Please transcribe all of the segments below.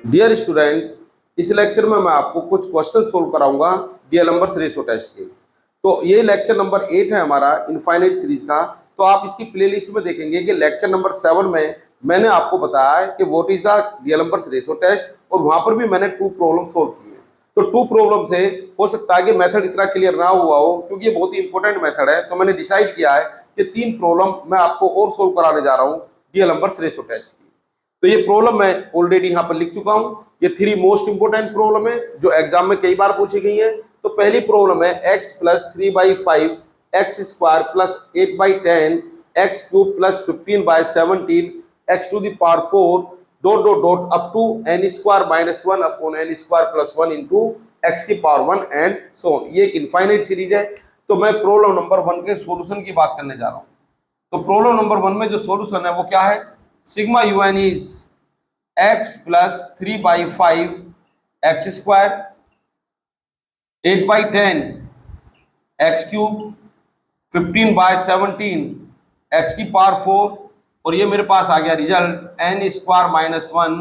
Dear student, इस lecture में मैं आपको कुछ क्वेश्चन सोल्व कराऊंगा डीएलएम्बर्ट्स रेशो टेस्ट के। तो ये लेक्चर नंबर 8 है हमारा इनफाइनाइट सीरीज का। तो आप इसकी प्लेलिस्ट में देखेंगे कि लेक्चर नंबर 7 में मैंने आपको बताया है कि what is the D'Alembert's ratio test, और वहां पर भी मैंने 2 प्रॉब्लम सोल्व की है। तो 2 प्रॉब्लम से हो सकता है कि मेथड इतना क्लियर ना हुआ हो, क्योंकि ये बहुत ही इंपॉर्टेंट मेथड है। तो मैंने डिसाइड किया है कि 3 प्रॉब्लम मैं आपको और सोल्व कराने जा रहा हूँ डीएलएम्बर्ट्स रेशो टेस्ट की। तो ये प्रॉब्लम मैं ऑलरेडी यहाँ पर लिख चुका हूँ। ये 3 मोस्ट इंपोर्टेंट प्रॉब्लम है जो एग्जाम में कई बार पूछी गई है। तो पहली प्रॉब्लम है x plus 3/5 x square plus 8/10 x cube plus 15/17 x to the power 4 dot dot dot up to n square minus 1 upon n square plus 1 into x की पावर 1 एंड सो ऑन। ये एक infinite series है। तो मैं problem number 1 के solution की बात करने जा रहा हूँ। तो प्रॉब्लम नंबर 1 में जो सॉल्यूशन है वो क्या है? Sigma un is x plus 3/5 x square 8/10 x cube 15/17 x की पावर 4, और ये मेरे पास आ गया result n square minus 1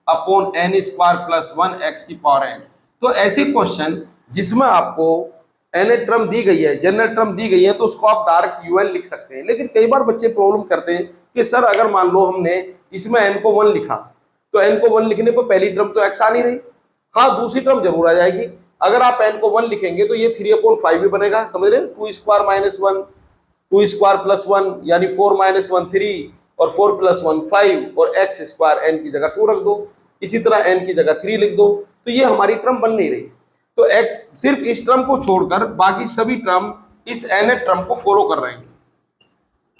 upon n square plus 1 x की पावर n। तो ऐसे क्वेश्चन जिसमें आपको n टर्म दी गई है, जनरल टर्म दी गई है, तो उसको आप डायरेक्ट un लिख सकते हैं। लेकिन कई बार बच्चे प्रॉब्लम करते हैं कि सर अगर मान लो हमने इसमें n को 1 लिखा, तो n को 1 लिखने पर पहली टर्म तो x आ नहीं रही। हाँ, दूसरी टर्म जरूर आ जाएगी। अगर आप n को 1 लिखेंगे तो ये 3/5 भी बनेगा, समझ रहे हैं? 2 स्क्वायर माइनस 1 2 स्क्वायर प्लस 1 यानी 4 माइनस 1 3 और 4 प्लस 1 5 और एक्स स्क्वायर n की जगह 2 रख दो। इसी तरह n की जगह 3 लिख दो। तो ये हमारी टर्म बन नहीं रही। तो x सिर्फ इस टर्म को छोड़कर बाकी सभी टर्म इस n टर्म को फॉलो कर रहे हैं।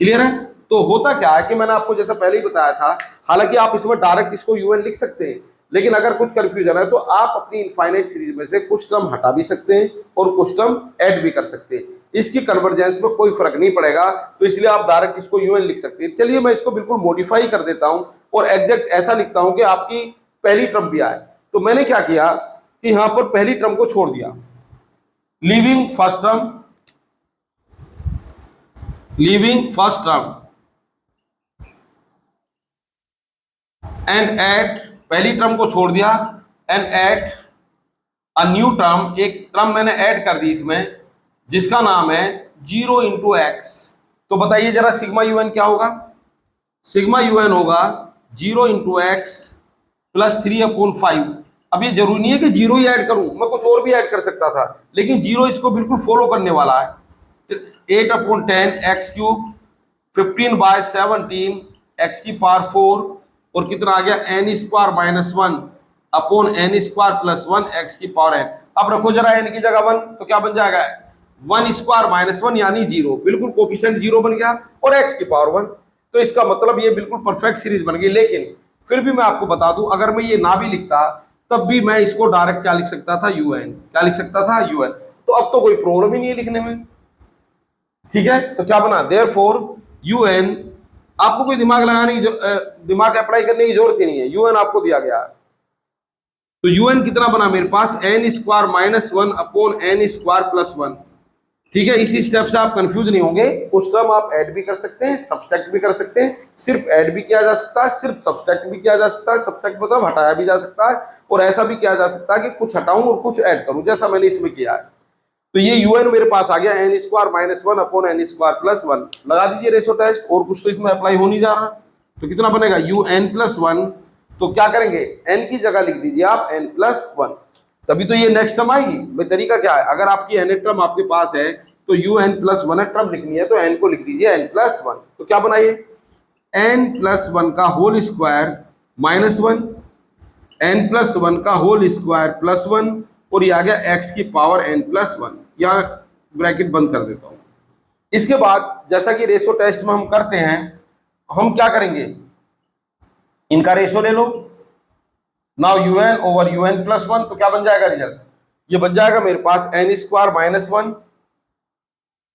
क्लियर है? तो होता क्या है कि मैंने आपको जैसा पहले ही बताया था, हालांकि आप इसमें डायरेक्ट इसको un लिख सकते हैं, लेकिन अगर कुछ कंफ्यूजन है तो आप अपनी इनफाइनाइट सीरीज में से कुछ टर्म हटा भी सकते हैं और कुछ टर्म ऐड भी कर सकते हैं। इसकी कन्वर्जेंस में कोई फर्क नहीं पड़ेगा, तो इसलिए आप डायरेक्ट इसको un लिख सकते हैं। चलिए मैं इसको बिल्कुल मॉडिफाई कर देता हूं और एग्जैक्ट ऐसा लिखता हूं कि आपकी पहली टर्म भी आए। तो मैंने क्या किया कि यहां पर पहली टर्म को छोड़ दिया, leaving first term and at, पहली टर्म को छोड़ दिया and at a new term, एक टर्म मैंने ऐड कर दी इसमें जिसका नाम है 0 इंटू एक्स। तो बताइए जरा सिग्मा un क्या होगा? सिग्मा un होगा 0 इंटू एक्स प्लस 3/5। अब ये जरूरी नहीं है कि 0 ही ऐड करूं, मैं कुछ और भी ऐड कर सकता था, लेकिन 0 इसको बिल्कुल फॉलो करने वाला है। 8/10 एक्स क्यूब 15/17 एक्स की पावर 4 और कितना आ गया n square minus 1 upon n square plus 1 x की पावर n। अब रखो जरा n की जगह 1, तो क्या बन जाएगा? 1 स्क्वायर माइनस 1 यानी 0, बिल्कुल कोफिशिएंट 0 बन गया, और x की पावर 1। तो इसका मतलब ये बिल्कुल परफेक्ट सीरीज बन गई। लेकिन फिर भी मैं आपको बता दूं, अगर मैं ये ना भी लिखता तब भी मैं इसको डायरेक्ट क्या लिख सकता था? un। क्या लिख सकता था? un। तो अब तो कोई प्रॉब्लम ही नहीं है लिखने में। ठीक है, तो क्या बना? देयरफॉर un, आपको कोई दिमाग लगाने की दिमाग अप्लाई करने की जरूरत ही नहीं है, un आपको दिया गया है। तो un कितना बना मेरे पास? n square minus 1 upon n square plus 1। ठीक है, इसी स्टेप से आप कंफ्यूज नहीं होंगे। उस टर्म आप ऐड भी कर सकते हैं, सब्सट्रैक्ट भी कर सकते हैं। सिर्फ ऐड भी किया जा सकता है, सिर्फ सब्सट्रैक्ट भी किया जा सकता है। सब्सट्रैक्ट मतलब हटाया भी जा सकता है, और ऐसा भी किया जा सकता है कि कुछ हटाऊं और कुछ ऐड करूं, जैसा मैंने इसमें किया है। तो ये un मेरे पास आ गया n square minus 1 upon n square plus 1। लगा दीजिए रेशो टेस्ट, और कुछ तो इसमें अप्लाई हो नहीं जा रहा। तो कितना बनेगा? un plus 1। तो क्या करेंगे? n की जगह लिख दीजिए आप n प्लस 1, तभी तो ये नेक्स्ट टर्म आएगी। भाई तरीका क्या है? अगर आपकी n टर्म आपके पास है तो un प्लस 1 टर्म लिखनी है, तो n को लिख दीजिए n प्लस 1। तो क्या बनाइए? n प्लस 1 का whole square minus 1, n plus 1 का होल स्क्वायर प्लस 1, और ये आ गया x की पावर n प्लस 1। यहाँ ब्रैकेट बंद कर देता हूं। इसके बाद जैसा कि रेशो टेस्ट में हम करते हैं, हम क्या करेंगे? इनका रेशो ले लो। Now un over un plus 1, तो क्या बन जाएगा रिजल्ट? ये बन जाएगा मेरे पास n square minus 1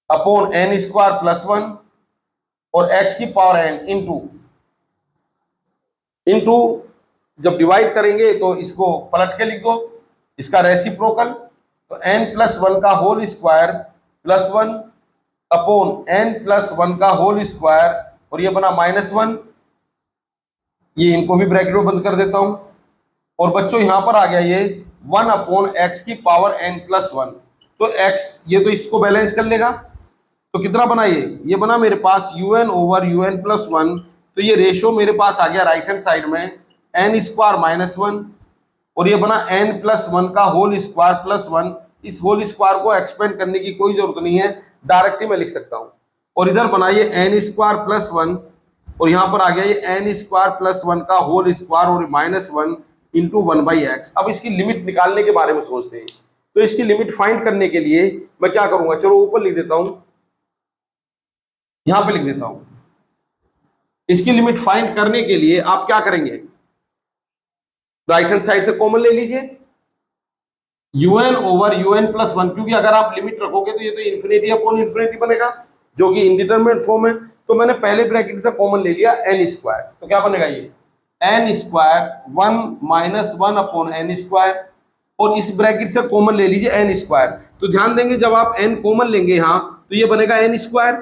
upon n square plus 1 और x की पावर n इंटू जब डिवाइड करेंगे तो इसको पलट के लिख दो, इसका रेसिप्रोकल। तो n प्लस 1 का whole square plus 1 upon n plus 1 का होल स्क्वायर, और ये बना माइनस 1। ये इनको भी ब्रैकेट में बंद कर देता हूं, और बच्चों यहां पर आ गया ये 1/x की पावर n+1। तो x ये तो इसको बैलेंस कर लेगा, तो कितना बना ये बना मेरे पास un/un+1। तो ये रेशो मेरे पास आ गया राइट हैंड साइड में n²-1, और ये बना n+1 का होल स्क्वायर प्लस 1। इस होल स्क्वायर को एक्सपेंड करने की कोई जरूरत नहीं है, डायरेक्टली मैं लिख सकता हूं। और इधर बना ये n²+1, और यहां पर आ गया ये n²+1 का होल स्क्वायर और -1 इंटू 1/x। अब इसकी लिमिट निकालने के बारे में सोचते हैं। तो इसकी लिमिट फाइंड करने के लिए मैं क्या करूंगा, चलो ऊपर लिख देता हूं, यहां पे लिख देता हूं। इसकी लिमिट फाइंड करने के लिए आप क्या करेंगे, राइट हैंड साइड से कॉमन ले लीजिए un/un+1, क्योंकि अगर आप लिमिट रखोगे तो ये तो इन्फिनिटी अपॉन इन्फिनिटी बनेगा, जो कि इंडिटरमिनेट फॉर्म है। तो मैंने पहले ब्रैकेट से कॉमन ले लिया n², तो क्या बनेगा ये n² 1 - 1/n², और इस ब्रैकेट से कॉमन ले लीजिए n²। तो ध्यान देंगे जब आप n कॉमन लेंगे यहाँ तो ये बनेगा n²,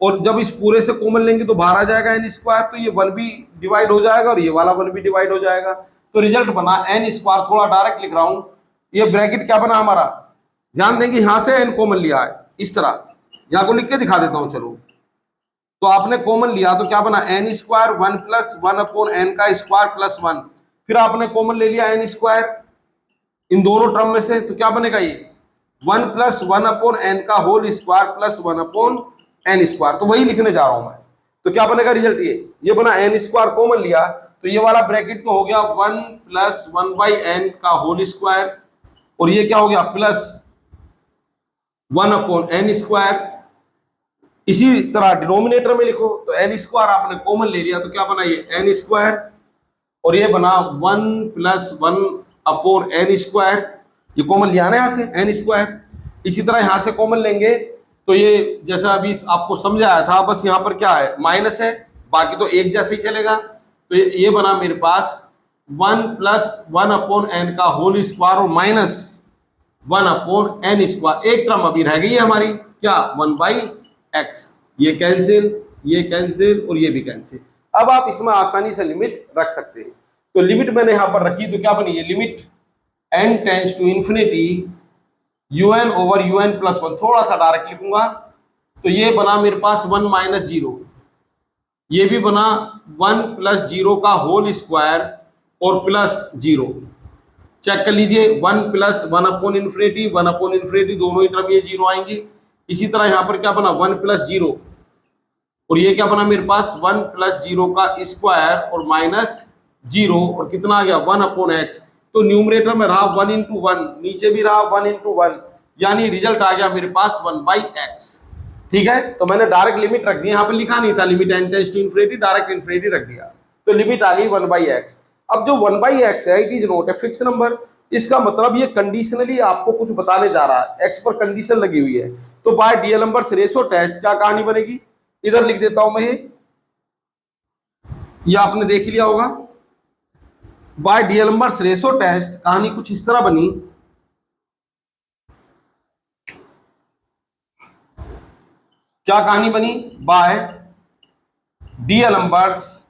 और जब इस पूरे से कॉमन लेंगे तो बाहर आ जाएगा n², तो ये 1 भी डिवाइड हो जाएगा और ये वाला 1 भी डिवाइड हो जाएगा। तो रिजल्ट बना n², थोड़ा डायरेक्ट लिख रहा हूं, ये ब्रैकेट क्या बना हमारा, ध्यान देंगे यहां से n कॉमन लिया है इस तरह, यहां को लिख के दिखा देता हूं चलो। तो आपने कॉमन लिया तो क्या बना n² 1+1/n²+1, फिर आपने कॉमन ले लिया n² इन दोनों टर्म में से, तो क्या बनेगा ये 1+1/n का होल स्क्वायर प्लस 1/n²। तो वही लिखने जा रहा हूं मैं। तो क्या बनेगा रिजल्ट, ये बना n² कॉमन लिया, तो ये वाला ब्रैकेट तो हो गया 1+1/n का होल स्क्वायर, और ये क्या हो गया प्लस 1/n²। इसी तरह डिनोमिनेटर में लिखो, तो n² आपने कॉमन ले लिया तो क्या बना ये n², और ये बना 1+1/n²। ये कॉमन लिया ना यहाँ से n²। इसी तरह यहाँ से कॉमन लेंगे तो ये जैसा अभी आपको समझाया था, बस यहाँ पर क्या है माइनस है, बाकी तो एक जैसे ही चलेगा। तो ये बना मेरे पास 1+1/n का होल स्क्वायर और -1/n²। एक टर्म अभी रह गई है हमारी, क्या 1/x। ये कैंसिल, ये कैंसिल और ये भी कैंसिल। अब आप इसमें आसानी से लिमिट रख सकते हैं। तो लिमिट मैंने यहां पर रखी, तो क्या बनी ये limit n tends to infinity un/un+1। थोड़ा सा डायरेक्ट लिखूंगा, तो ये बना मेरे पास 1 - 0, ये भी बना 1+0 का होल स्क्वायर और +0। चेक कर लीजिए 1+1/∞, 1/∞, दोनों ही टर्म ये 0 आएंगे। इसी तरह यहां पर क्या बना 1+0, और ये क्या बना मेरे पास 1+0 का स्क्वायर और -0, और कितना आ गया 1/x। तो न्यूमरेटर में रहा 1 × 1, नीचे भी रहा 1 × 1, यानी रिजल्ट आ गया मेरे पास 1/x। ठीक है, तो मैंने डायरेक्ट लिमिट रख दी, यहाँ पे लिखा नहीं था limit n tends to infinity, direct infinity रख दिया, तो लिमिट आ गई 1/x। अब जो 1/x है it is not a fix number, इसका मतलब ये कंडीशनली आपको कुछ बताने जा रहा है, x पर कंडीशन लगी हुई है। तो बाय डीएलएम्बर्ट्स रेशो टेस्ट क्या कहानी बनेगी, इधर लिख देता हूं मैं, ये आपने देख लिया होगा। बाय डीएलएम्बर्ट्स रेशो टेस्ट कहानी कुछ इस तरह बनी, क्या कहानी बनी, बाय डीएलएम्बर्ट्स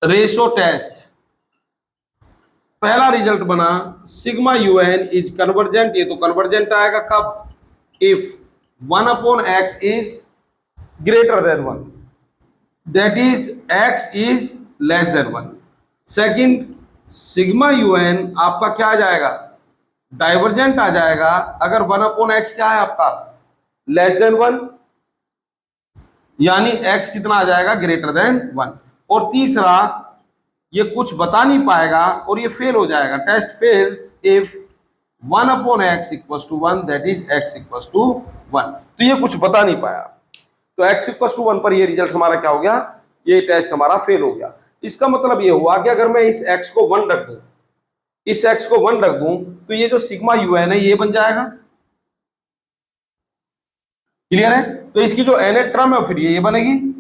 रेशो टेस्ट पहला रिजल्ट बना सिग्मा un इज कन्वर्जेंट। ये तो कन्वर्जेंट आएगा कब, if 1/x is greater than 1, that is x is less than 1। Second, sigma un आपका क्या आ जाएगा, डाइवर्जेंट आ जाएगा अगर 1/x क्या है आपका लेस देन 1, यानी x कितना आ जाएगा ग्रेटर देन 1। और तीसरा, ये कुछ बता नहीं पाएगा और ये फेल हो जाएगा, test fails if 1/x = 1, that is x = 1। तो ये कुछ बता नहीं पाया, तो x = 1 पर ये रिजल्ट हमारा क्या हो गया, ये टेस्ट हमारा फेल हो गया। इसका मतलब ये हुआ कि अगर मैं इस x को 1 रख दूं, इस x को 1 रख दूं, तो ये जो सिग्मा un है ये बन जाएगा। क्लियर है, तो इसकी जो n टर्म है फिर ये बनेगी,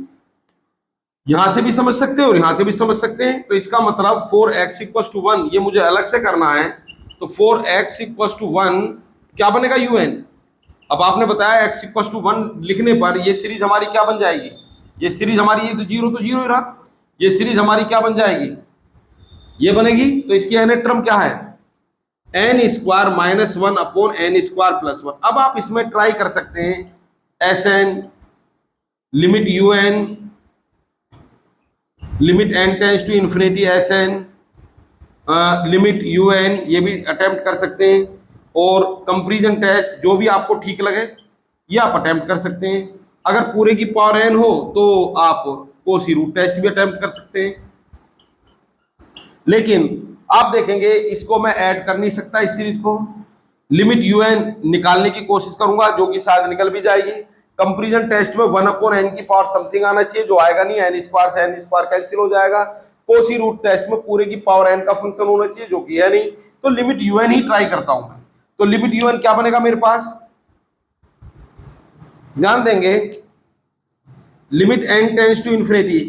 यहां से भी समझ सकते हैं और यहां से भी समझ सकते हैं। तो इसका मतलब 4x = 1, ये मुझे अलग से करना है, तो 4x = 1 क्या बनेगा un। अब आपने बताया x = 1 लिखने पर ये सीरीज हमारी क्या बन जाएगी, ये सीरीज हमारी, ये तो 0 ही रहा, ये सीरीज हमारी क्या बन जाएगी ये बनेगी। तो इसकी nth टर्म क्या है, n square minus 1 upon n square plus 1। अब आप इसमें ट्राई कर सकते हैं s n, limit u n, limit n tends to infinity s n, limit u n, ये भी अटेम्प्ट कर सकते हैं। और कंपेरिजन टेस्ट, जो भी आपको ठीक लगे ये आप अटेम्प्ट कर सकते हैं। अगर पूरे की पावर एन हो तो आप कोसी रूट टेस्ट भी अटेम्प्ट कर सकते हैं। लेकिन आप देखेंगे इसको मैं ऐड कर नहीं सकता इस सीरीज को, लिमिट यू एन निकालने की कोशिश करूंगा जो कि शायद निकल भी जाएगी। कंपेरिजन टेस्ट में 1 अपॉन एन की पावर समथिंग आना चाहिए, जो आएगा नहीं, एन स्क्वायर से एन स्क्वायर कैंसिल हो जाएगा। कोसी रूट टेस्ट में पूरे की पावर एन का फंक्शन होना चाहिए, जो कि है नहीं। तो लिमिट यू एन ही ट्राई करता हूं मैं। तो लिमिट यू एन क्या बनेगा मेरे पास, ध्यान देंगे, limit n tends to infinity,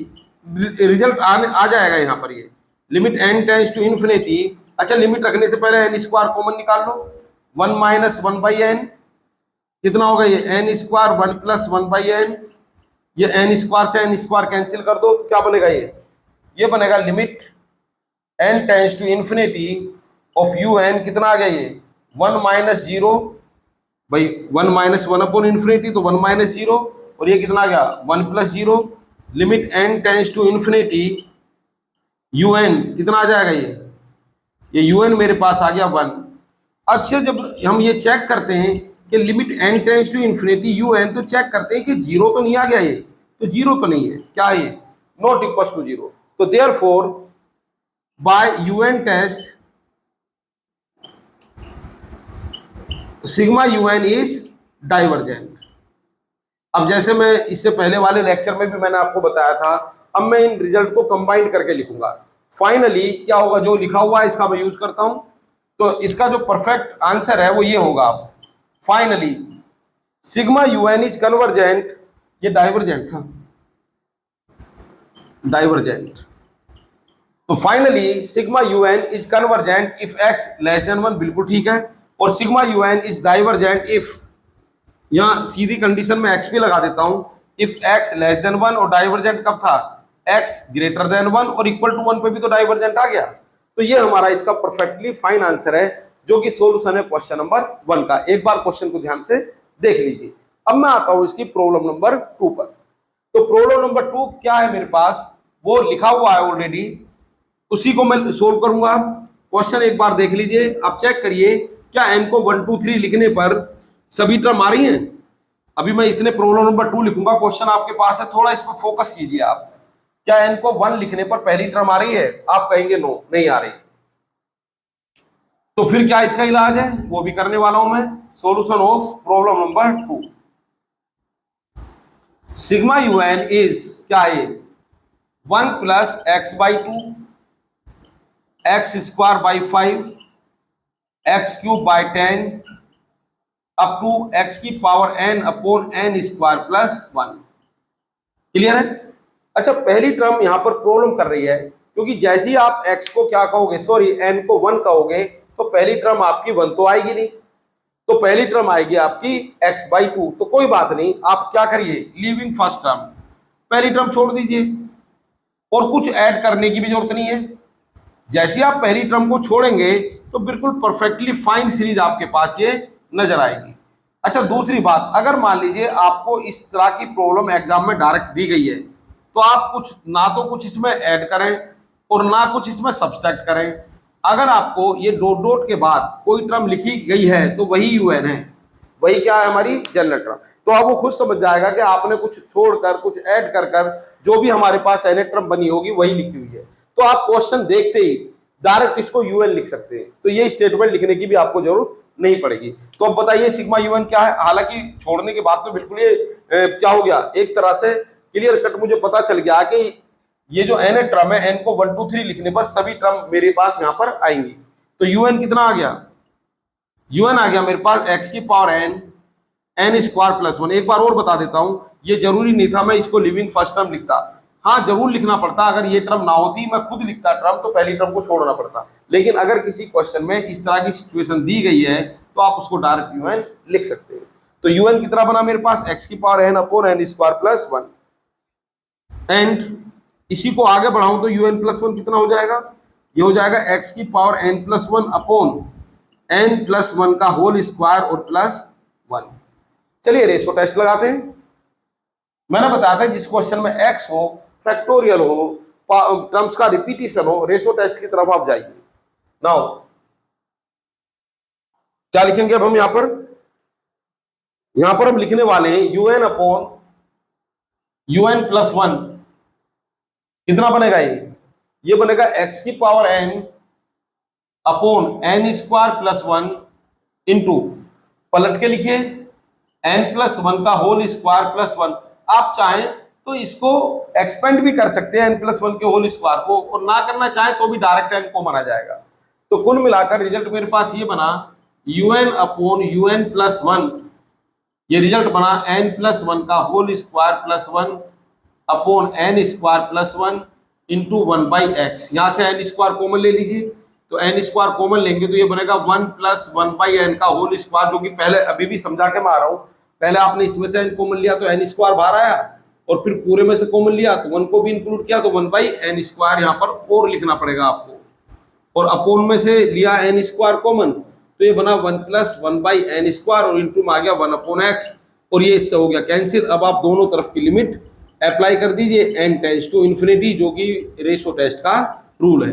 result आ जाएगा यहां पर, ये limit n tends to infinity. अच्छा, लिमिट रखने से पहले एन स्क्वायर कॉमन निकाल लो, 1 माइनस 1 बाई एन, कितना होगा ये n square 1 plus 1 by n, ये एन स्क्वायर से एन स्क्वायर कैंसिल कर दो, क्या बनेगा ये बनेगा limit n tends to infinity of u n, कितना आ गया ये 1 माइनस 0 भाई, 1 माइनस 1 अपॉन इन्फिनिटी तो 1 माइनस 0, और ये कितना आ गया 1 plus 0, limit n tends to infinity u n, कितना आ जाएगा ये यू एन मेरे पास आ गया 1। अच्छा, जब हम ये चेक करते हैं कि limit n tends to infinity u n, तो चेक करते हैं कि जीरो तो नहीं आ गया, ये तो जीरो तो नहीं है, क्या है ये नॉट इक्वल टू जीरो। तो therefore by u n test sigma u n is divergent. अब जैसे मैं इससे पहले वाले लेक्चर में भी मैंने आपको बताया था, अब मैं इन रिजल्ट को कंबाइन करके लिखूंगा। फाइनली क्या होगा, जो लिखा हुआ है इसका मैं यूज करता हूं, तो इसका जो परफेक्ट आंसर है वो ये होगा। Finally sigma u n is convergent, ये डाइवर्जेंट था, डाइवर्जेंट। तो finally sigma u n is convergent if x less than 1, बिल्कुल ठीक है। और sigma u n is divergent if, यहां सीधी कंडीशन में एक्स भी लगा देता हूं, इफ एक्स लेस देन 1, और डाइवर्जेंट कब था, एक्स ग्रेटर देन 1 और इक्वल टू 1 पे भी तो डाइवर्जेंट आ गया। तो ये हमारा इसका परफेक्टली फाइन आंसर है, जो कि सॉल्यूशन है क्वेश्चन नंबर 1 का। एक बार क्वेश्चन को ध्यान से देख लीजिए। अब मैं आता हूं इसकी प्रॉब्लम नंबर 2 पर। तो प्रॉब्लम नंबर 2 क्या है मेरे पास, वो लिखा हुआ है ऑलरेडी, उसी को मैं सोल्व करूंगा। क्वेश्चन एक बार देख लीजिए, आप चेक करिए क्या एन को 1 2 3 लिखने पर सभी टर्म आ रही हैं। अभी मैं इतने प्रॉब्लम नंबर 2 लिखूंगा, क्वेश्चन आपके पास है, थोड़ा इस पर फोकस कीजिए आप। क्या एन को 1 लिखने पर पहली टर्म आ रही है, आप कहेंगे नो नहीं आ रही, तो फिर क्या इसका इलाज है, वो भी करने वाला हूं मैं। Solution of problem number 2, sigma u n is क्या है 1 plus x by 2, x square by 5, x cube by 10 up to x की power n upon n square plus 1। Clear है। अच्छा, पहली टर्म यहां पर प्रॉब्लम कर रही है, क्योंकि जैसे ही आप x को क्या कहोगे, सॉरी n को 1 कहोगे, तो पहली टर्म आपकी 1 तो आएगी नहीं, तो पहली टर्म आएगी आपकी x बाई 2। तो कोई बात नहीं, आप क्या करिए, लीविंग फर्स्ट टर्म, पहली टर्म छोड़ दीजिए, और कुछ ऐड करने की भी जरूरत नहीं है। जैसे आप पहली टर्म को छोड़ेंगे तो बिल्कुल परफेक्टली फाइन सीरीज आपके पास ये नजर आएगी। अच्छा, दूसरी बात, अगर मान लीजिए आपको इस तरह की प्रॉब्लम एग्जाम में डायरेक्ट दी गई है, तो आप कुछ ना तो कुछ इसमें ऐड करें और ना कुछ इसमें सब्सट्रैक्ट करें। अगर आपको ये डॉट डॉट के बाद कोई टर्म लिखी गई है तो वही यूएन है, वही क्या है हमारी जनरल टर्म। तो अब वो खुद समझ जाएगा कि आपने कुछ छोड़कर कुछ ऐड कर कर जो भी हमारे पास एन टर्म बनी होगी वही लिखी हुई है। तो आप क्वेश्चन देखते ही डायरेक्ट इसको यूएन लिख सकते हैं, तो ये स्टेटमेंट लिखने की भी आपको जरूरत नहीं पड़ेगी। तो अब बताइए सिग्मा यूएन क्या है। हालांकि छोड़ने के बाद तो बिल्कुल ये क्या हो गया, एक तरह से क्लियर कट मुझे पता चल गया कि ये जो एन टर्म है, एन को 1 2 3 लिखने पर सभी टर्म मेरे पास यहाँ पर आएंगी। तो यूएन कितना आ गया, यूएन आ गया मेरे पास एक्स की पावर एन स्क्वायर प्लस 1। एक बार और बता देता हूं, ये जरूरी नहीं था मैं इसको लिविंग फर्स्ट टर्म लिखता, हाँ जरूर लिखना पड़ता, अगर ये टर्म ना होती मैं खुद लिखता टर्म तो पहली टर्म को छोड़ना पड़ता। लेकिन अगर किसी क्वेश्चन में इस तरह की सिचुएशन दी गई है तो आप उसको डायरेक्ट यूएन लिख सकते हैं। तो यूएन कितना बना मेरे पास, एक्स की power n upon n square plus 1। And इसी को आगे बढ़ाऊं तो यूएन प्लस 1 कितना हो जाएगा, ये हो जाएगा x की पावर n+1 अपॉन n+1 का होल स्क्वायर और +1। चलिए रेशो टेस्ट लगाते हैं। मैंने बताया था जिस क्वेश्चन में x हो, फैक्टोरियल हो, टर्म्स का रिपीटिशन हो, रेशो टेस्ट की तरफ आप जाइए। नाउ क्या लिखेंगे अब हम यहां पर हम लिखने वाले हैं un अपॉन un+1 कितना बनेगा ये बनेगा x की power n upon n² + 1 into, पलट के लिखिए n+1 का होल स्क्वायर +1। आप चाहें तो इसको एक्सपेंड भी कर सकते हैं n+1 के होल स्क्वायर को, और ना करना चाहें तो भी डायरेक्ट n को माना जाएगा। तो कुल मिलाकर रिजल्ट मेरे पास ये बना un अपॉन un+1, ये रिजल्ट बना n+1 का whole square +1 upon n² +1 into 1/x। यहां से n² कॉमन ले लीजिए, तो n² कॉमन लेंगे तो ये बनेगा 1 + 1/n का होल स्क्वायर, जो कि पहले अभी भी समझा के मैं आ रहा हूं। पहले आपने इसमें से n कॉमन लिया तो n² बाहर आया, और फिर पूरे में से कॉमन लिया तो 1 को भी इंक्लूड किया तो 1/n² यहां पर और लिखना पड़ेगा आपको, और अपोन में से लिया n² कॉमन तो ये बना 1 + 1/n² और इंटू में आ गया 1/x, और ये इससे हो गया कैंसिल। अब आप दोनों तरफ की लिमिट अप्लाई कर दीजिए n टेंड्स टू इन्फिनिटी, जो कि रेशो टेस्ट का रूल है।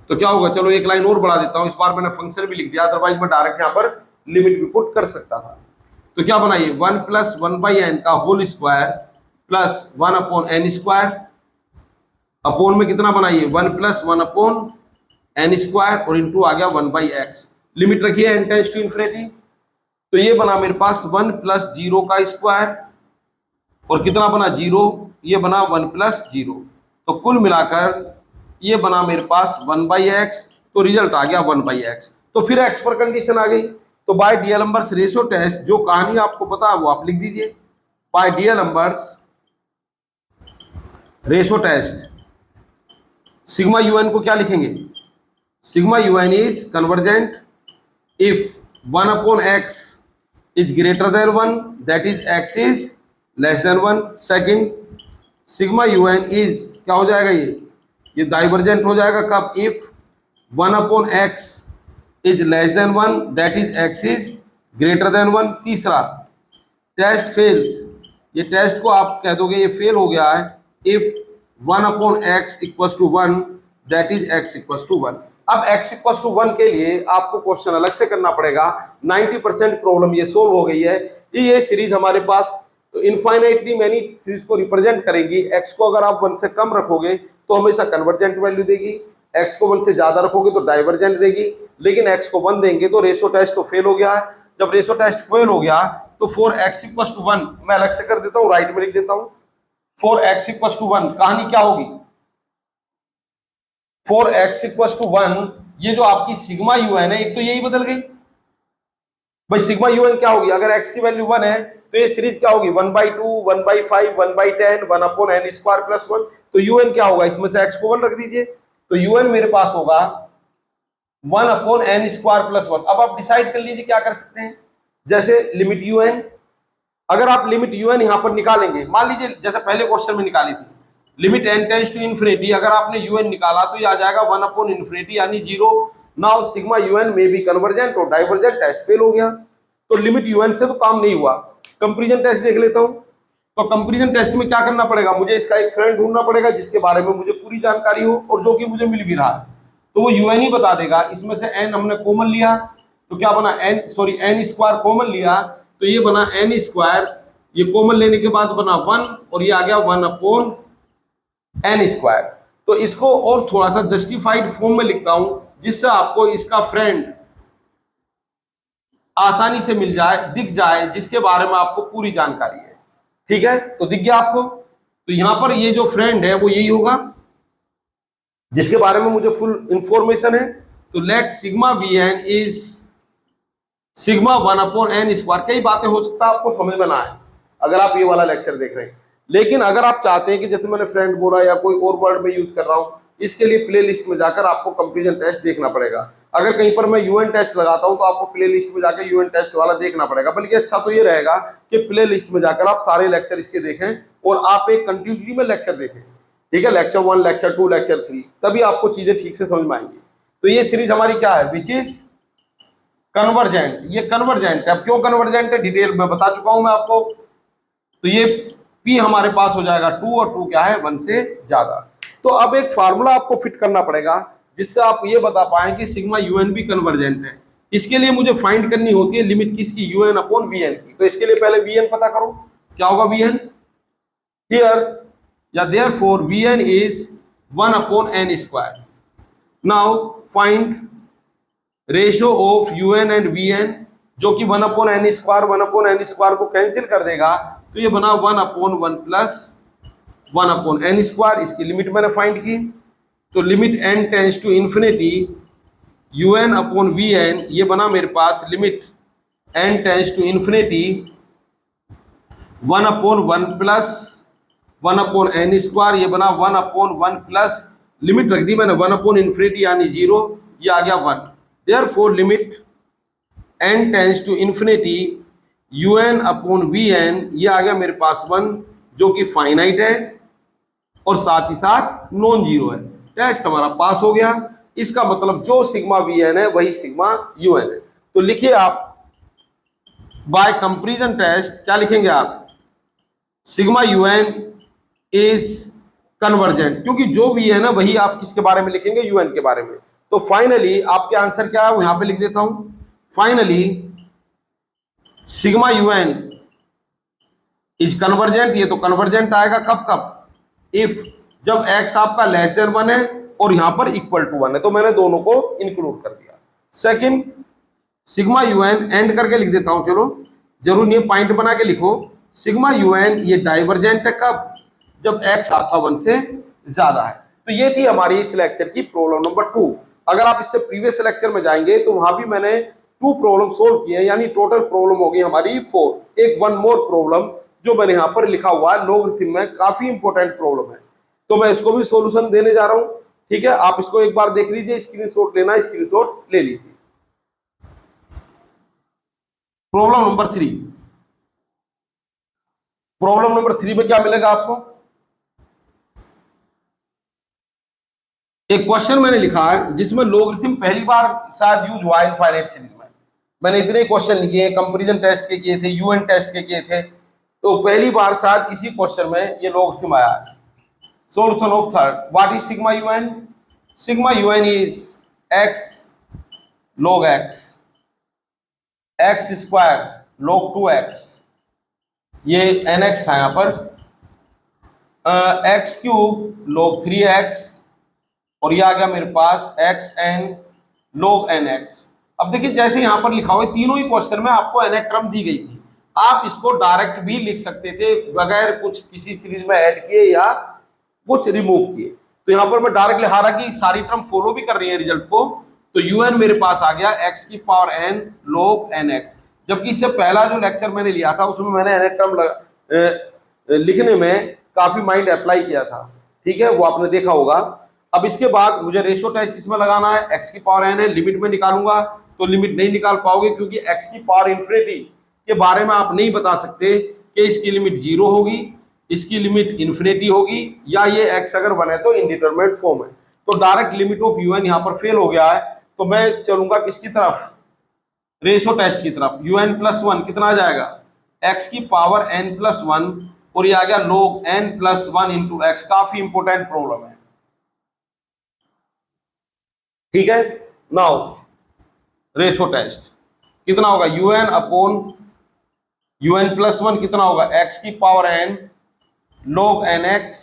तो क्या होगा, चलो एक लाइन और बढ़ा देता हूं, इस बार मैंने फंक्शन भी लिख दिया, अदरवाइज मैं डायरेक्ट यहां पर लिमिट भी पुट कर सकता था। तो क्या बनाइए 1 + 1/n का whole square plus 1/n², upon में कितना बनाइए 1 + 1/n² और इंटू आ गया 1/x। लिमिट रखिए n टेंड्स टू इन्फिनिटी, तो ये बना मेरे पास 1 + 0 का स्क्वायर, और कितना बना 0, ये बना 1 + 0, तो कुल मिलाकर ये बना मेरे पास 1/x, तो रिजल्ट आ गया 1/x। तो फिर x पर कंडीशन आ गई, तो बाय डीएलम्बर्ट्स रेशो टेस्ट जो कहानी आपको पता है वो आप लिख दीजिए। By D'Alembert's ratio test sigma un को क्या लिखेंगे, sigma un is convergent if 1/x is greater than 1, that is x is less than 1। Second, sigma un is क्या हो जाएगा, ये डाइवर्जेंट हो जाएगा कब, if 1/x is less than 1, that is x is greater than 1। तीसरा, test fails, ये test को आप कह दोगे ये फेल हो गया है if 1/x = 1, that is x = 1। अब x = 1 के लिए आपको क्वेश्चन अलग से करना पड़ेगा। 90% प्रॉब्लम ये सोल्व हो गई है। ये सीरीज हमारे पास तो इनफाइनाइटली मैनी सीरीज को रिप्रेजेंट करेंगी। x को अगर आप 1 से कम रखोगे तो हमेशा कन्वर्जेंट वैल्यू देगी, x को 1 से ज्यादा रखोगे तो डाइवर्जेंट देगी, लेकिन x को 1 देंगे तो रेशो टेस्ट तो फेल हो गया है। जब रेशो टेस्ट फेल हो गया तो 4x = 1 मैं अलग से कर देता हूं, राइट में लिख देता हूं 4x = 1। कहानी क्या होगी, 4x = 1, ये जो आपकी सिग्मा un है एक तो यही बदल गई भाई। सिग्मा un क्या होगी, अगर x की वैल्यू 1 है तो ये सीरीज क्या होगी 1/2, 1/5, 1/10, 1/n² + 1। तो un क्या होगा, इसमें से x को 1 रख दीजिए, तो un मेरे पास होगा 1/n² + 1। अब आप डिसाइड कर लीजिए क्या कर सकते हैं। जैसे लिमिट un, अगर आप लिमिट un यहां पर निकालेंगे, मान लीजिए जैसे पहले क्वेश्चन में निकाली थी limit n tends to infinity, अगर आपने un निकाला तो ये आ जाएगा 1/∞ यानी 0। नाउ सिग्मा un में भी कन्वर्जेंट और डाइवर्जेंट, टेस्ट फेल हो गया। तो लिमिट un से तो काम नहीं हुआ, कंपैरिजन टेस्ट देख लेता हूं। तो कंपैरिजन टेस्ट में क्या करना पड़ेगा, मुझे इसका एक फ्रेंड ढूंढना पड़ेगा जिसके बारे में मुझे पूरी जानकारी हो और जो कि मुझे मिल भी रहा है, तो वो un ही बता देगा। इसमें से n हमने कॉमन लिया तो क्या बना n² कॉमन लिया तो ये बना n², ये कॉमन लेने के बाद बना 1 और ये आ गया 1/n²। तो इसको और थोड़ा सा जस्टिफाइड फॉर्म में लिखता हूं जिससे आपको इसका फ्रेंड आसानी से मिल जाए, दिख जाए, जिसके बारे में आपको पूरी जानकारी है। ठीक है, तो दिख गया आपको। तो यहां पर ये जो फ्रेंड है वो यही होगा जिसके बारे में मुझे फुल इंफॉर्मेशन है। तो let sigma vn is sigma 1/n²। कई बातें हो सकता है आपको समझ में ना आए अगर आप ये वाला लेक्चर देख रहे हैं, लेकिन अगर आप चाहते हैं कि जैसे मैंने फ्रेंड बोला या कोई और वर्ड में यूज कर रहा हूं, इसके लिए प्ले लिस्ट में जाकर आपको कंपैरिजन टेस्ट देखना पड़ेगा। अगर कहीं पर मैं un टेस्ट लगाता हूं तो आपको प्ले लिस्ट में जाकर un टेस्ट वाला देखना पड़ेगा। बल्कि अच्छा तो ये रहेगा कि प्ले लिस्ट में जाकर आप सारे लेक्चर इसके देखें और आप एक कंटिन्यूटी में लेक्चर देखें। ठीक है, लेक्चर 1, लेक्चर 2, लेक्चर 3, तभी आपको चीजें ठीक से समझ में आएंगी। तो ये सीरीज हमारी क्या है, विच इज कन्वर्जेंट। ये कन्वर्जेंट है। अब क्यों कन्वर्जेंट है डिटेल में बता चुका हूं मैं आपको। तो ये P हमारे पास हो जाएगा 2 और 2 क्या है 1 से ज्यादा। तो अब एक फार्मूला आपको फिट करना पड़ेगा जिससे आप ये बता पाए कि सिग्मा यूएन भी कन्वर्जेंट है। इसके लिए मुझे फाइंड करनी होती है लिमिट किसकी, यूएन अपॉन वीएन की। तो इसके लिए पहले वीएन पता करो, क्या होगा वीएन हियर या therefore v n is 1 upon n square. Now find ratio of u n and v n, जो कि 1 upon n square 1 upon n square को कैंसिल कर देगा, तो ये बना 1 upon 1 plus 1 upon n square. इसकी लिमिट मैंने फाइंड की, तो limit n tends to infinity u n upon v n, ये बना मेरे पास limit n tends to infinity 1 upon 1 plus 1 upon n square, ये बना 1 अपॉन 1 प्लस लिमिट रख दी मैंने 1 अपॉन इंफिनिटी यानी 0, ये आ गया 1। Therefore limit n tends to infinity u n upon v n, ये आ गया मेरे पास 1, जो कि फाइनाइट है और साथ ही साथ नॉन जीरो है। टेस्ट हमारा पास हो गया। इसका मतलब जो सिग्मा वीएन है वही सिग्मा यूएन है। तो लिखिए आप बाय कंपैरिजन टेस्ट क्या लिखेंगे आप, सिग्मा यूएन इज कन्वर्जेंट, क्योंकि जो वीएन है वही आप किसके बारे में लिखेंगे, यूएन के बारे में। तो फाइनली आपके आंसर क्या है वो यहां पे लिख देता हूं। Finally sigma u n is convergent, ये तो कन्वर्जेंट आएगा कब कब, इफ जब x आपका लेस देन 1 है और यहां पर इक्वल टू 1 है, तो मैंने दोनों को इंक्लूड कर दिया। सेकंड सिग्मा यूएन एंड करके लिख देता हूं, चलो जरूर नहीं पॉइंट बना के लिखो। सिग्मा यूएन ये डाइवर्जेंट है कब, जब x आपका 1 से ज्यादा है। तो ये थी हमारी इस लेक्चर की प्रॉब्लम नंबर 2। अगर आप इससे प्रीवियस लेक्चर में जाएंगे तो वहां भी मैंने 2 प्रॉब्लम सोल्व किए, यानी टोटल प्रॉब्लम होगी हमारी 4। एक 1 मोर प्रॉब्लम जो मैंने यहां पर लिखा हुआ है लॉगरिथम में, काफी इंपॉर्टेंट प्रॉब्लम है, तो मैं इसको भी सॉल्यूशन देने जा रहा हूं। ठीक है, आप इसको एक बार देख लीजिए, स्क्रीनशॉट लेना, स्क्रीनशॉट ले लीजिए। Problem number 3। प्रॉब्लम नंबर 3 में क्या मिलेगा आपको, एक क्वेश्चन मैंने लिखा है जिसमें लॉगरिथम पहली बार शायद यूज हुआ है इनफाइनाइट सीरीज में। मैंने इतने क्वेश्चन लिखे हैं, कंपैरिजन टेस्ट के किए थे, यूएन टेस्ट के किए थे, तो पहली बार शायद किसी क्वेश्चन में ये लॉगरिथम आया है। Solution of third, what is sigma UN, sigma u n is x log x, x square log 2x, ये nx था यहाँ पर, x क्यूब log 3x, और ये आ गया मेरे पास xn log nx। अब देखिए जैसे यहाँ पर लिखा हुआ है, तीनों ही क्वेश्चन में आपको nx टर्म दी गई थी, आप इसको डायरेक्ट भी लिख सकते थे बगैर कुछ किसी सीरीज में ऐड किए या कुछ रिमूव किए। तो यहाँ पर मैं डायरेक्ट लिखा रहा कि सारी टर्म फॉलो भी कर रही है रिजल्ट को। तो यूएन मेरे पास आ गया x की पावर n log nx, जबकि इससे पहला जो लेक्चर मैंने लिया था उसमें मैंने nx टर्म लिखने में काफी माइंड अप्लाई किया था। ठीक है, वो आपने देखा होगा। अब इसके बाद मुझे रेशियो टेस्ट इसमें लगाना है, x की पावर n है, लिमिट में निकालूंगा तो लिमिट नहीं निकाल पाओगे, क्योंकि x की पावर इंफिनिटी के बारे में आप नहीं बता सकते कि इसकी लिमिट 0 होगी, इसकी लिमिट इंफिनिटी होगी, या ये x अगर बने तो इनडिटरमिनेट फॉर्म है। तो डायरेक्ट लिमिट ऑफ यूएन यहाँ पर फेल हो गया है, तो मैं चलूंगा किसकी तरफ, रेशियो टेस्ट की तरफ। यूएन प्लस 1 कितना आ जाएगा, x की पावर n प्लस 1, और ये आ गया log n plus 1 into x. काफी इंपोर्टेंट प्रॉब्लम है। ठीक है, नाउ रेशियो टेस्ट कितना होगा, यूएन अपॉन यूएन प्लस 1 कितना होगा, x की पावर n log nx,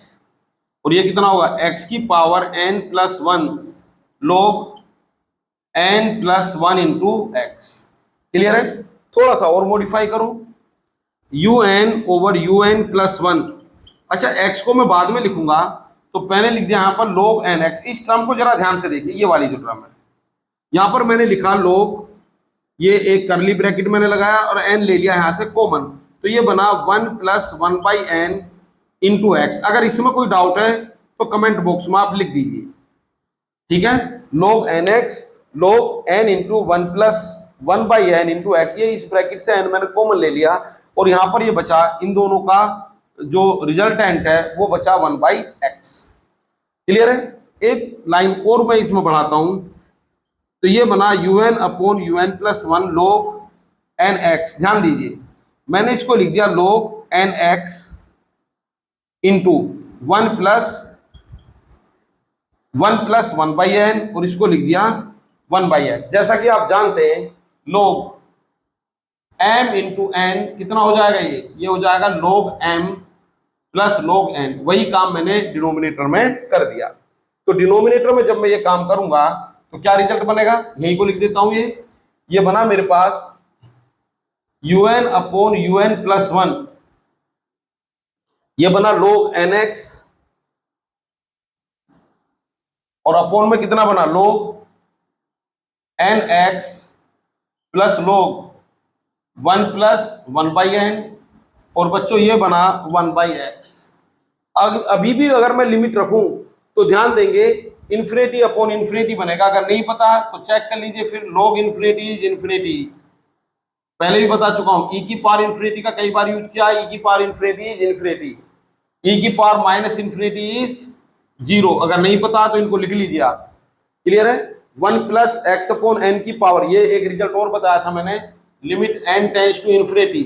और ये कितना होगा x की power n plus 1 log n plus 1 into x. Clear है, थोड़ा सा और मॉडिफाई करो, un ओवर un प्लस 1। अच्छा, x को मैं बाद में लिखूंगा, तो पहले लिख दिया यहाँ पर log nx। इस टर्म को जरा ध्यान से देखिए, ये वाली जो टर्म है यहाँ पर मैंने लिखा log, ये एक करली ब्रैकेट मैंने लगाया और n ले लिया यहाँ से कॉमन, तो ये बना 1 plus 1 by n into x. अगर इसमें कोई डाउट है तो कमेंट बॉक्स में आप लिख दीजिए। ठीक है, log nx log n into 1 plus 1 by n into x, ये इस ब्रैकेट से n मैंने कॉमन ले लिया, और यहाँ पर ये बचा इन दोनों का जो रिजल्टेंट है वो बचा 1 बाई एक्स। क्लियर है? एक लाइन और मैं इसमें बढ़ाता हूं, तो ये बना un upon un plus one log n x. ध्यान दीजिए, मैंने इसको लिख दिया log n x into one plus one by n, और इसको लिख दिया वन बाई एक्स। जैसा कि आप जानते हैं log m इंटू एन कितना हो जाएगा, ये हो जाएगा log m plus log n। वही काम मैंने डिनोमिनेटर में कर दिया। तो डिनोमिनेटर में जब मैं ये काम करूंगा तो क्या रिजल्ट बनेगा, यही को लिख देता हूं। ये बना मेरे पास un upon un plus one, ये बना log nx, और अपॉन में कितना बना log nx plus log one plus one by n, और बच्चों ये बना वन बाई एक्स। अभी भी अगर मैं लिमिट रखूं तो ध्यान देंगे इन्फिनिटी अपॉन इन्फिनिटी बनेगा। अगर नहीं पता तो चेक कर लीजिए, फिर log इन्फिनिटी इज इन्फिनिटी, पहले भी बता चुका हूं। e की पावर इन्फिनिटी का कई बार यूज किया, e की power infinity is infinity, e की power minus infinity is zero. अगर नहीं पता तो इनको लिख लीजिए आप। क्लियर है? One plus x upon n की पावर, ये एक रिजल्ट और बताया था मैंने, limit n tends to infinity,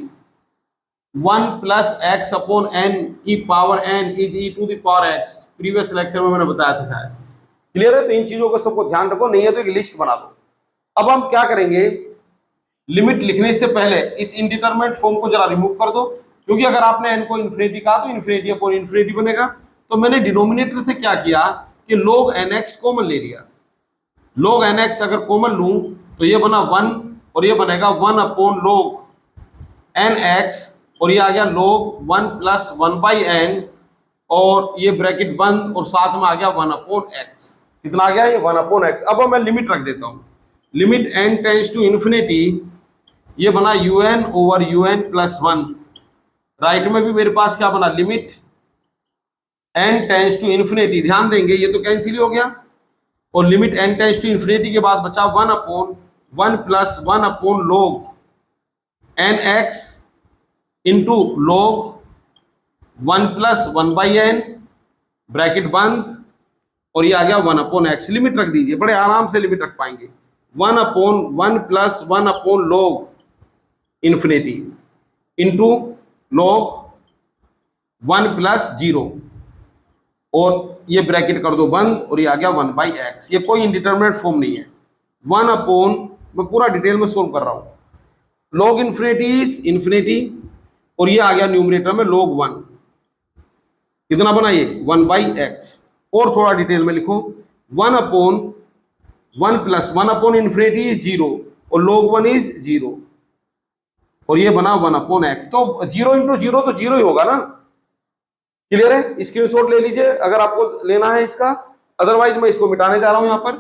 one plus x upon n की power n is e to the power x। Previous lecture में मैंने बताया था शायद। क्लियर है? तो इन चीजों को सबको ध्यान रखो, नहीं है तो एक लिस्ट बना लो। अब हम क्या करेंगे, लिमिट लिखने से पहले इस इनडिटरमिनेट फॉर्म को जरा रिमूव कर दो, क्योंकि अगर आपने n को इन्फिनिटी कहा तो इन्फिनिटी अपॉन इन्फिनिटी बनेगा। तो मैंने डिनोमिनेटर से क्या किया कि log nx कॉमन ले लिया। log nx अगर कॉमन लूं तो ये बना वन, और ये बनेगा वन अपॉन log nx, और ये आ गया log one plus one by n, और ये ब्रैकेट बंद, और साथ में आ गया वन अपॉन एक्स। कितना आ गया, ये वन अपॉन एक्स। अब मैं लिमिट रख देता हूं, limit n tends to infinity, ये बना un over un plus one. Right में भी मेरे पास क्या बना, limit n tends to infinity. ध्यान देंगे ये तो कैंसिल हो गया, और limit n tends to infinity के बाद बचा one upon one plus one upon log nx into log one plus one by n, bracket बंद, और ये आ गया वन अपॉन एक्स। लिमिट रख दीजिए, बड़े आराम से लिमिट रख पाएंगे। One upon one plus one upon log infinity into log one plus zero, और ये ब्रैकेट कर दो बंद, और ये आ गया वन बाई एक्स। ये कोई इनडिटरमिनेट फॉर्म नहीं है। वन अपॉन, मैं पूरा डिटेल में सोल्व कर रहा हूं, log इन्फिनिटी इज इन्फिनिटी, और ये आ गया न्यूमरेटर में log वन। कितना बना ये, वन बाई एक्स। और थोड़ा डिटेल में लिखो, one upon one plus one upon infinity is zero, और log वन इज जीरो, और ये बना वन अपॉन एक्स। तो जीरो इंटू जीरो तो जीरो ही होगा ना। क्लियर है? स्क्रीनशॉट ले लीजिए अगर आपको लेना है इसका, अदरवाइज मैं इसको मिटाने जा रहा हूं यहां पर।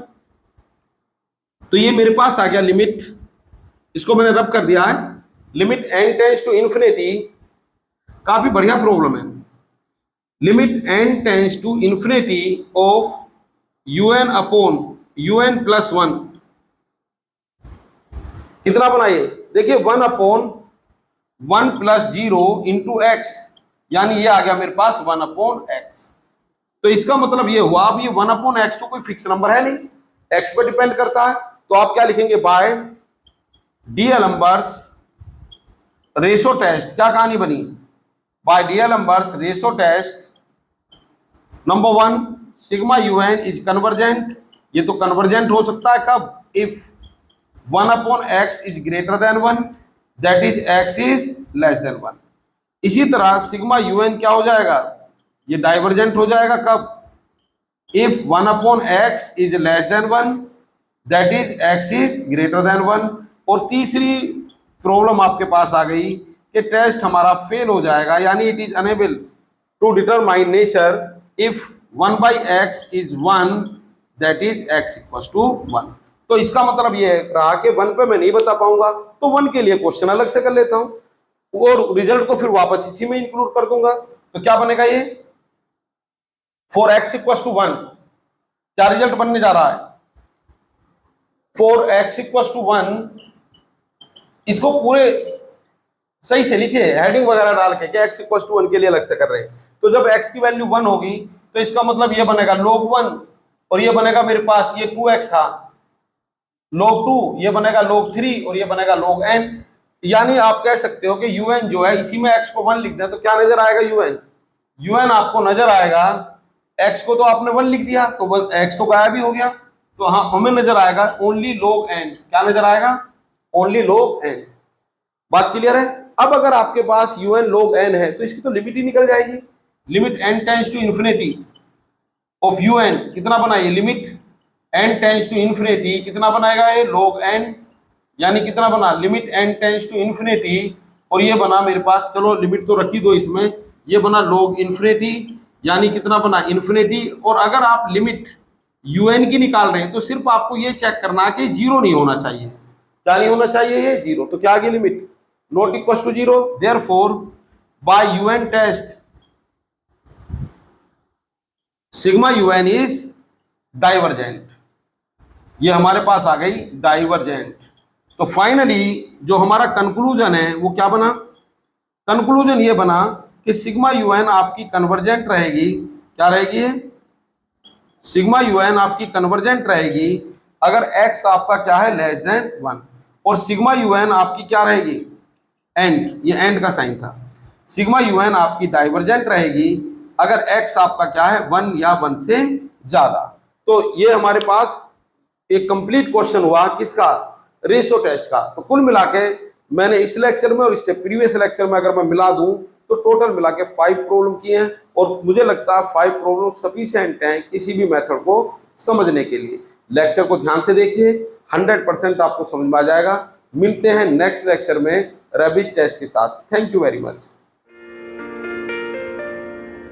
तो ये मेरे पास आ गया लिमिट, इसको मैंने रब कर दिया है, limit n tends to infinity. काफी बढ़िया प्रॉब्लम है। Limit n tends to infinity of un upon un plus one. कितना बनाइए, देखिए one upon one plus zero into x, यानी ये आ गया मेरे पास वन अपॉन एक्स। तो इसका मतलब ये हुआ, अब ये वन अपॉन एक्स तो कोई फिक्स नंबर है नहीं, एक्स पे डिपेंड करता है। तो आप क्या लिखेंगे, बाय डीएलएम्बर्स रेशो टेस्ट। क्या कहानी बनी, by D'Alembert's ratio test number one, sigma u n is convergent. ये तो कन्वर्जेंट हो सकता है कब, if one upon x is greater than one, that is x is less than one. इसी तरह सिग्मा यूएन क्या हो जाएगा, ये डाइवर्जेंट हो जाएगा कब, if one upon x is less than one, that is x is greater than one. और तीसरी प्रॉब्लम आपके पास आ गई कि टेस्ट हमारा फेल हो जाएगा, यानी it is unable to determine nature if one by x is one, that is x equal to one. तो इसका मतलब ये रहा कि वन पे मैं नहीं बता पाऊंगा, तो वन के लिए क्वेश्चन अलग से कर लेता हूं, और रिजल्ट को फिर वापस इसी में इंक्लूड कर दूंगा। तो क्या बनेगा ये, for x equal to one, क्या रिजल्ट बनने जा रहा है, for x equal to one. इसको पूरे सही से लिखे, हेडिंग वगैरह डाल के, क्या एक्स इक्वल टू वन के लिए अलग से कर रहे हैं। तो जब एक्स की वैल्यू वन होगी तो इसका मतलब ये बनेगा log 1 और ये बनेगा मेरे पास ये 2x था, log 2 ये बनेगा log 3 और ये बनेगा log n। यानी आप कह सकते हो कि un जो है, इसी में x को 1 लिख दें तो क्या नजर आएगा un आपको नजर आएगा, x को तो आपने 1 लिख दिया तो x तो गायब ही हो गया, तो हाँ हमें नजर आएगा ओनली log n। क्या नजर आएगा? Only log n। बात क्लियर है? अब अगर आपके पास un log n है तो इसकी तो लिमिट ही निकल जाएगी। Limit n tends to infinity of un कितना बना ये limit n tends to infinity, कितना बनाएगा ये log n, यानी कितना बना limit n tends to infinity, और ये बना मेरे पास, चलो लिमिट तो रखी दो इसमें, ये बना log इन्फिनिटी, यानी कितना बना इन्फिनिटी। और अगर आप लिमिट un की निकाल रहे हैं तो सिर्फ आपको ये चेक करना है कि जीरो नहीं होना चाहिए। क्या नहीं होना चाहिए? ये जीरो। तो क्या आ गई लिमिट? Not equal to zero. Therefore by un test sigma un is divergent. ये हमारे पास आ गई डाइवर्जेंट। तो फाइनली जो हमारा कंक्लूजन है वो क्या बना? कंक्लूजन ये बना कि सिग्मा un आपकी कन्वर्जेंट रहेगी। क्या रहेगी? सिग्मा un आपकी कन्वर्जेंट रहेगी अगर x आपका क्या है लेस देन 1, और सिग्मा un आपकी क्या रहेगी? एंड, ये एंड का साइन था। सिग्मा un आपकी डाइवर्जेंट रहेगी अगर x आपका क्या है 1 या 1 से ज्यादा। तो ये हमारे पास एक कंप्लीट क्वेश्चन हुआ किसका? रेशो टेस्ट का। तो कुल मिला के मैंने इस लेक्चर में और इससे प्रीवियस लेक्चर में अगर मैं मिला दूं तो टोटल मिला के 5 प्रॉब्लम किए हैं, और मुझे लगता है 5 प्रॉब्लम सफिशिएंट हैं किसी भी मेथड को समझने के लिए। लेक्चर को ध्यान से देखिए, 100% आपको समझ में आ जाएगा। मिलते हैं नेक्स्ट लेक्चर में रैबिट टेस्ट के साथ। Thank you very much.